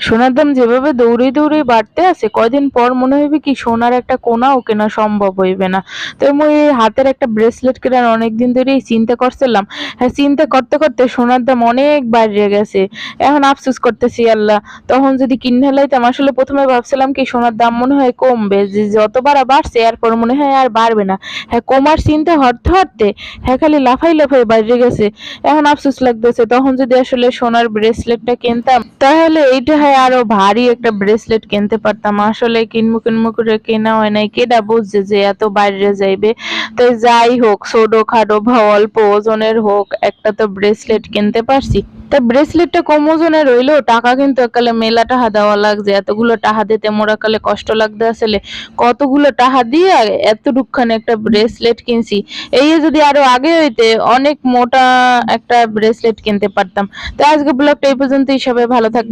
সোনার দাম যেভাবে দৌড়ে দৌড়ে বাড়তে আছে, কয়দিন পর মনে হইবে কি সোনার একটা কোনাও কেনা সম্ভব হইবে না। তো মুই হাতের একটা ব্রেসলেট কেনার অনেকদিন ধরেই চিন্তা করছিলাম। হ্যাঁ, চিন্তা করতে করতে সোনার দাম অনেক বাইরে গেছে। এখন আফসোস করতেছি আল্লাহ, তখন যদি কিনে লাইতাম। আসলে প্রথমে ভাবছিলাম কি সোনার দাম মনে হয় কমবে, যে যতবার বাড়ছে এরপর মনে হয় আর বাড়বে না। হ্যাঁ, কমার চিন্তা হরতে হরতে হ্যাঁ খালি লাফাই লাফাই বাইরে গেছে। এখন আফসোস লাগতেছে, তখন যদি আসলে সোনার ব্রেসলেটটা কিনতাম তাহলে এইটা হয় আরো ভারী একটা ব্রেসলেট কিনতে পারতাম। আসলে কিনবো কিনবো করে কেনা হয় নাই, কেডা বুঝছে যে এত বাইরে যাইবে। তো যাই হোক, ছোট খাটো বা অল্প ওজনের হোক, একটা তো ব্রেসলেট কিনতে পারছি। তা ব্রেসলেটটা কম ওজনের হইলেও টাকা কিন্তু একালে মেলা টাকা দেওয়া লাগছে। এতগুলো টাকা দিতে মোর একালে কষ্ট লাগতে আসলে। কতগুলো টাকা দিয়ে এতটুকখানি একটা ব্রেসলেট কিনছি। এই যদি আরো আগে হইতে অনেক মোটা একটা ব্রেসলেট কিনতে পারতাম। তো আজকে ব্লগটা এই পর্যন্তই। সবাই ভালো থাকবে।